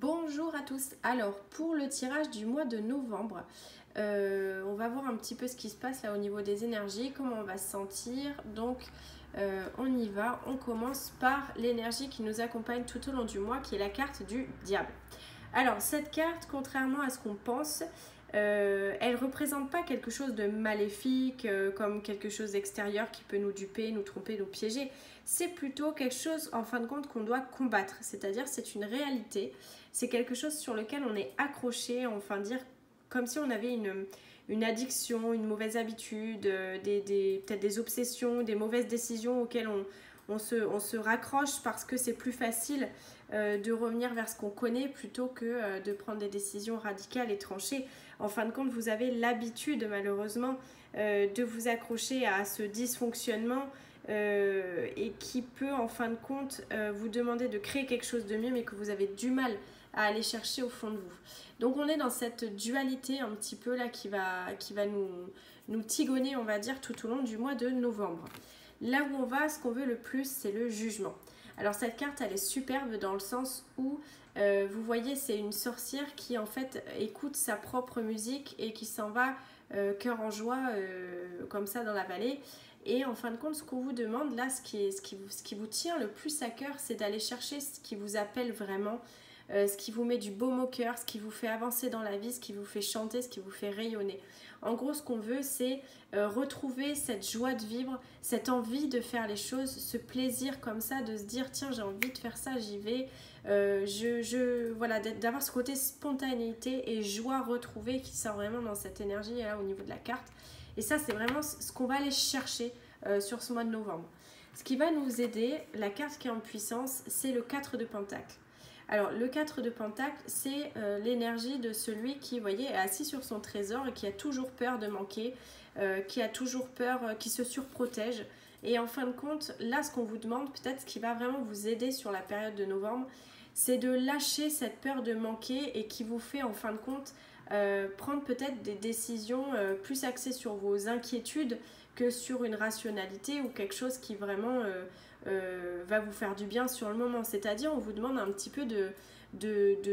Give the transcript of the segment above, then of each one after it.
Bonjour à tous. Alors pour le tirage du mois de novembre, on va voir un petit peu ce qui se passe là au niveau des énergies, comment on va se sentir. Donc on y va. On commence par l'énergie qui nous accompagne tout au long du mois, qui est la carte du diable. Alors cette carte, contrairement à ce qu'on pense, elle ne représente pas quelque chose de maléfique, comme quelque chose d'extérieur qui peut nous duper, nous tromper, nous piéger. C'est plutôt quelque chose, en fin de compte, qu'on doit combattre. C'est-à-dire, c'est une réalité. C'est quelque chose sur lequel on est accroché, enfin dire, comme si on avait une addiction, une mauvaise habitude, peut-être des obsessions, des mauvaises décisions auxquelles on se raccroche parce que c'est plus facile de revenir vers ce qu'on connaît plutôt que de prendre des décisions radicales et tranchées. En fin de compte, vous avez l'habitude malheureusement de vous accrocher à ce dysfonctionnement et qui peut en fin de compte vous demander de créer quelque chose de mieux mais que vous avez du mal à aller chercher au fond de vous. Donc on est dans cette dualité un petit peu là qui va nous tigonner, on va dire, tout au long du mois de novembre. Là où on va, ce qu'on veut le plus, c'est le jugement. Alors cette carte, elle est superbe dans le sens où, vous voyez, c'est une sorcière qui en fait écoute sa propre musique et qui s'en va cœur en joie comme ça dans la vallée. Et en fin de compte, ce qu'on vous demande là, ce qui vous tient le plus à cœur, c'est d'aller chercher ce qui vous appelle vraiment, ce qui vous met du baume au cœur, ce qui vous fait avancer dans la vie, ce qui vous fait chanter, ce qui vous fait rayonner. En gros, ce qu'on veut, c'est retrouver cette joie de vivre, cette envie de faire les choses, ce plaisir comme ça, de se dire tiens, j'ai envie de faire ça, j'y vais. Voilà, d'avoir ce côté spontanéité et joie retrouvée qui sort vraiment dans cette énergie là au niveau de la carte. Et ça, c'est vraiment ce qu'on va aller chercher sur ce mois de novembre. Ce qui va nous aider, la carte qui est en puissance, c'est le 4 de Pentacle. Alors, le 4 de Pentacle, c'est l'énergie de celui qui, vous voyez, est assis sur son trésor et qui a toujours peur de manquer, qui a toujours peur, qui se surprotège. Et en fin de compte, là, ce qu'on vous demande, peut-être ce qui va vraiment vous aider sur la période de novembre, c'est de lâcher cette peur de manquer et qui vous fait, en fin de compte, prendre peut-être des décisions plus axées sur vos inquiétudes que sur une rationalité ou quelque chose qui vraiment va vous faire du bien sur le moment. C'est-à-dire, on vous demande un petit peu de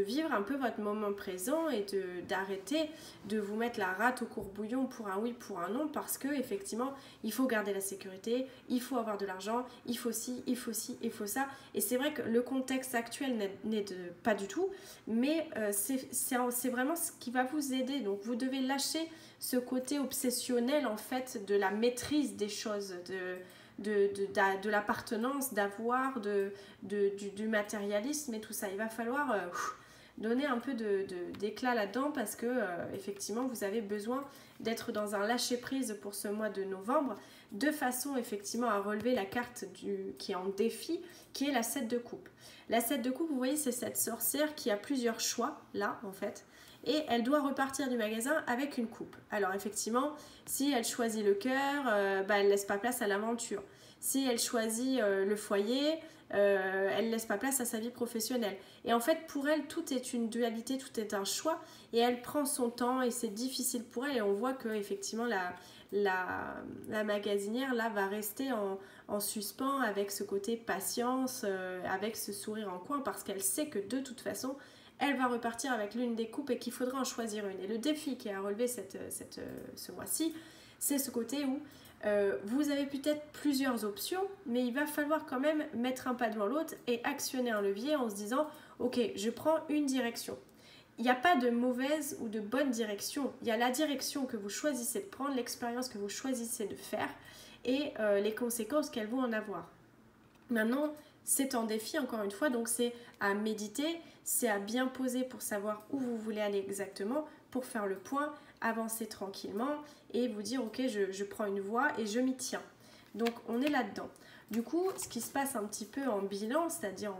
vivre un peu votre moment présent et d'arrêter de vous mettre la rate au courbouillon pour un oui, pour un non, parce que effectivement, il faut garder la sécurité, il faut avoir de l'argent, il faut ci, il faut ci, il faut ça. Et c'est vrai que le contexte actuel n'est pas du tout, mais c'est vraiment ce qui va vous aider. Donc, vous devez lâcher ce côté obsessionnel en fait de la maîtrise des choses, de l'appartenance, d'avoir, du matérialisme et tout ça. Il va falloir donner un peu d'éclat là-dedans parce que effectivement vous avez besoin d'être dans un lâcher-prise pour ce mois de novembre, de façon effectivement à relever la carte qui est en défi, qui est la 7 de coupe. La 7 de coupe, vous voyez, c'est cette sorcière qui a plusieurs choix là en fait, et elle doit repartir du magasin avec une coupe. Alors effectivement, si elle choisit le cœur, elle ne laisse pas place à l'aventure. Si elle choisit le foyer, elle ne laisse pas place à sa vie professionnelle. Et en fait, pour elle, tout est une dualité, tout est un choix. Et elle prend son temps et c'est difficile pour elle. Et on voit que effectivement la magasinière là va rester en suspens avec ce côté patience, avec ce sourire en coin, parce qu'elle sait que de toute façon, elle va repartir avec l'une des coupes et qu'il faudra en choisir une. Et le défi qui est à relever ce mois-ci, c'est ce côté où vous avez peut-être plusieurs options, mais il va falloir quand même mettre un pas devant l'autre et actionner un levier en se disant « Ok, je prends une direction ». Il n'y a pas de mauvaise ou de bonne direction. Il y a la direction que vous choisissez de prendre, l'expérience que vous choisissez de faire et les conséquences qu'elles vont en avoir. Maintenant, c'est en défi encore une fois, donc c'est à méditer, c'est à bien poser pour savoir où vous voulez aller exactement, pour faire le point, avancer tranquillement et vous dire ok, je prends une voie et je m'y tiens. Donc on est là-dedans. Du coup, ce qui se passe un petit peu en bilan, c'est-à-dire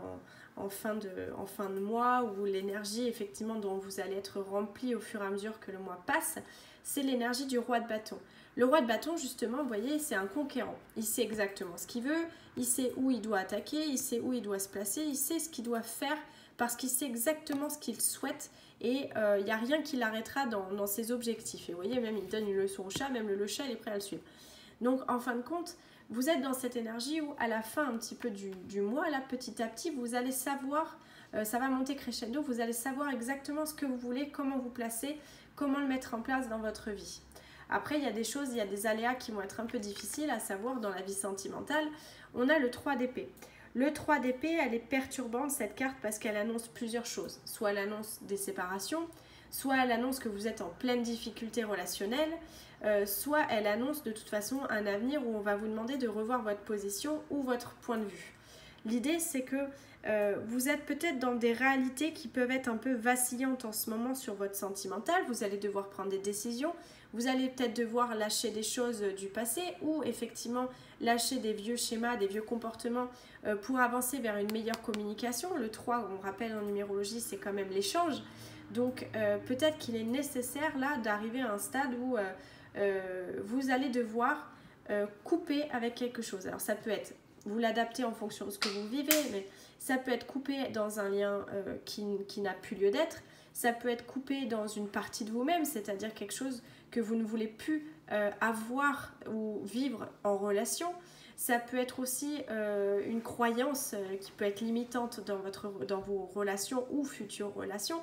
en fin de mois, où l'énergie effectivement dont vous allez être rempli au fur et à mesure que le mois passe, c'est l'énergie du roi de bâton. Le roi de bâton, justement, vous voyez, c'est un conquérant. Il sait exactement ce qu'il veut, il sait où il doit attaquer, il sait où il doit se placer, il sait ce qu'il doit faire parce qu'il sait exactement ce qu'il souhaite et il n'y a rien qui l'arrêtera dans ses objectifs. Et vous voyez, même il donne une leçon au chat, même le chat, il est prêt à le suivre. Donc, en fin de compte, vous êtes dans cette énergie où, à la fin un petit peu du mois, là, petit à petit, vous allez savoir ça va monter crescendo, vous allez savoir exactement ce que vous voulez, comment vous placer, comment le mettre en place dans votre vie. Après, il y a des choses, il y a des aléas qui vont être un peu difficiles à savoir dans la vie sentimentale. On a le 3 d'épée. Le 3 d'épée, elle est perturbante cette carte parce qu'elle annonce plusieurs choses. Soit elle annonce des séparations, soit elle annonce que vous êtes en pleine difficulté relationnelle, soit elle annonce de toute façon un avenir où on va vous demander de revoir votre position ou votre point de vue. L'idée, c'est que vous êtes peut-être dans des réalités qui peuvent être un peu vacillantes en ce moment sur votre sentimental. Vous allez devoir prendre des décisions. Vous allez peut-être devoir lâcher des choses du passé ou effectivement lâcher des vieux schémas, des vieux comportements pour avancer vers une meilleure communication. Le 3, on rappelle en numérologie, c'est quand même l'échange. Donc peut-être qu'il est nécessaire là d'arriver à un stade où vous allez devoir couper avec quelque chose. Alors ça peut être, vous l'adaptez en fonction de ce que vous vivez, mais ça peut être coupé dans un lien qui n'a plus lieu d'être. Ça peut être coupé dans une partie de vous-même, c'est-à-dire quelque chose que vous ne voulez plus avoir ou vivre en relation. Ça peut être aussi une croyance qui peut être limitante dans vos relations ou futures relations.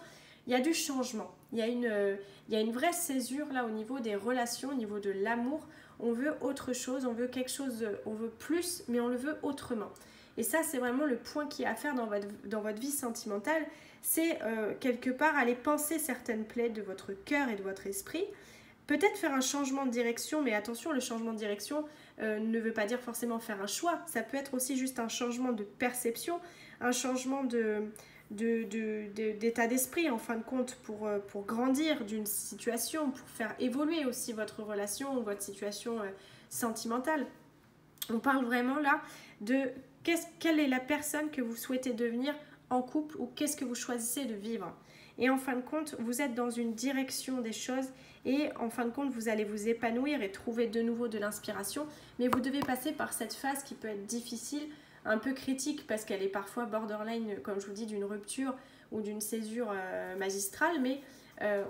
Il y a du changement, il y a une vraie césure là au niveau des relations, au niveau de l'amour. On veut autre chose, on veut quelque chose, on veut plus, mais on le veut autrement. Et ça, c'est vraiment le point qu'il y a à faire dans votre vie sentimentale. C'est quelque part aller penser certaines plaies de votre cœur et de votre esprit. Peut-être faire un changement de direction, mais attention, le changement de direction ne veut pas dire forcément faire un choix. Ça peut être aussi juste un changement de perception, un changement d'état d'esprit en fin de compte pour grandir d'une situation, pour faire évoluer aussi votre relation ou votre situation sentimentale. On parle vraiment là de quelle est la personne que vous souhaitez devenir en couple ou qu'est-ce que vous choisissez de vivre. Et en fin de compte, vous êtes dans une direction des choses et en fin de compte, vous allez vous épanouir et trouver de nouveau de l'inspiration. Mais vous devez passer par cette phase qui peut être difficile, un peu critique parce qu'elle est parfois borderline, comme je vous dis, d'une rupture ou d'une césure magistrale. Mais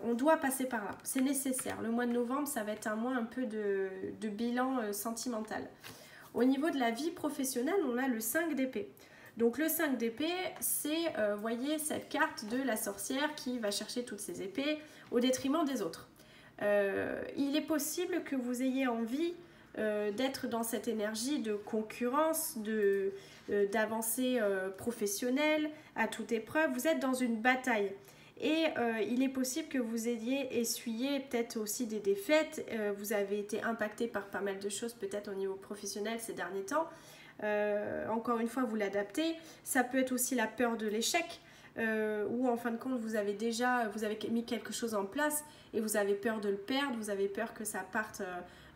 on doit passer par là. C'est nécessaire. Le mois de novembre, ça va être un mois un peu de bilan sentimental. Au niveau de la vie professionnelle, on a le 5 d'épée. Donc le 5 d'épée, c'est, voyez, cette carte de la sorcière qui va chercher toutes ses épées au détriment des autres. Il est possible que vous ayez envie d'être dans cette énergie de concurrence, d'avancée professionnelle à toute épreuve. Vous êtes dans une bataille. Et il est possible que vous ayez essuyé peut-être aussi des défaites. Vous avez été impacté par pas mal de choses peut-être au niveau professionnel ces derniers temps. Encore une fois, vous l'adaptez. Ça peut être aussi la peur de l'échec. Où en fin de compte vous avez mis quelque chose en place et vous avez peur de le perdre, vous avez peur que ça parte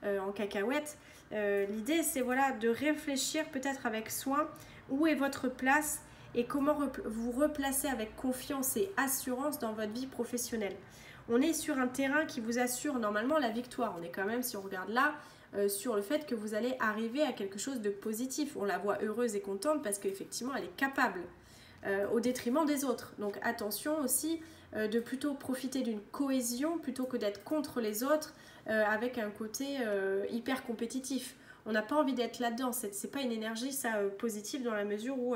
en cacahuète. L'idée c'est voilà, de réfléchir peut-être avec soin où est votre place et comment vous replacer avec confiance et assurance dans votre vie professionnelle. On est sur un terrain qui vous assure normalement la victoire. On est quand même, si on regarde là, sur le fait que vous allez arriver à quelque chose de positif. On la voit heureuse et contente parce qu'effectivement elle est capable. Au détriment des autres. Donc attention aussi de plutôt profiter d'une cohésion plutôt que d'être contre les autres avec un côté hyper compétitif. On n'a pas envie d'être là-dedans. C'est pas une énergie ça positive dans la mesure où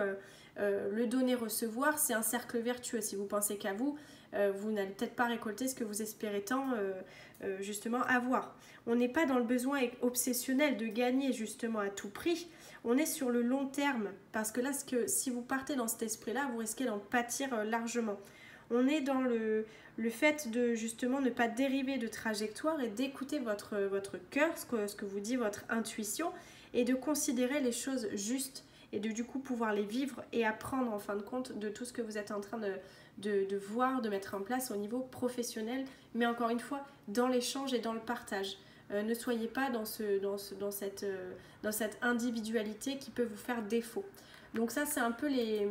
le donner-recevoir, c'est un cercle vertueux. Si vous pensez qu'à vous, vous n'allez peut-être pas récolter ce que vous espérez tant justement avoir. On n'est pas dans le besoin obsessionnel de gagner justement à tout prix. On est sur le long terme parce que là, si vous partez dans cet esprit-là, vous risquez d'en pâtir largement. On est dans le fait de justement ne pas dériver de trajectoire et d'écouter votre cœur, ce que vous dit votre intuition et de considérer les choses justes et de du coup pouvoir les vivre et apprendre en fin de compte de tout ce que vous êtes en train de voir, de mettre en place au niveau professionnel, mais encore une fois dans l'échange et dans le partage. Ne soyez pas dans cette individualité qui peut vous faire défaut. Donc ça c'est un peu les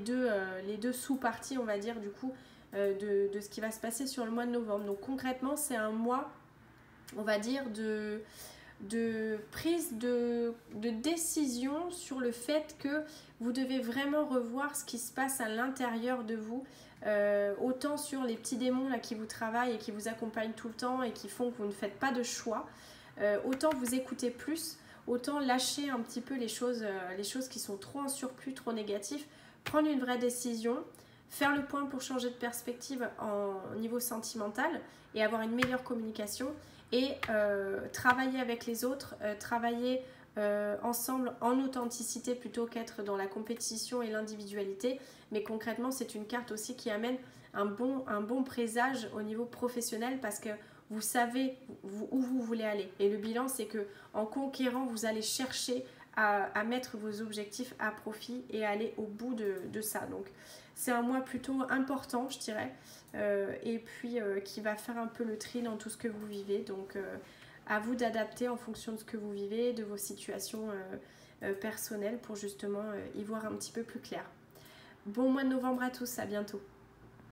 deux sous-parties on va dire du coup de ce qui va se passer sur le mois de novembre. Donc concrètement c'est un mois on va dire de prise de décision sur le fait que vous devez vraiment revoir ce qui se passe à l'intérieur de vous, autant sur les petits démons là, qui vous travaillent et qui vous accompagnent tout le temps et qui font que vous ne faites pas de choix, autant vous écoutez plus, autant lâcher un petit peu les choses qui sont trop en surplus, trop négatives prendre une vraie décision, faire le point pour changer de perspective au niveau sentimental et avoir une meilleure communication et travailler avec les autres, travailler ensemble en authenticité plutôt qu'être dans la compétition et l'individualité. Mais concrètement, c'est une carte aussi qui amène un bon présage au niveau professionnel parce que vous savez où vous voulez aller. Et le bilan, c'est que en conquérant, vous allez chercher à mettre vos objectifs à profit et aller au bout de ça. Donc, c'est un mois plutôt important, je dirais, et puis qui va faire un peu le tri dans tout ce que vous vivez. Donc, à vous d'adapter en fonction de ce que vous vivez, de vos situations personnelles pour justement y voir un petit peu plus clair. Bon mois de novembre à tous, à bientôt.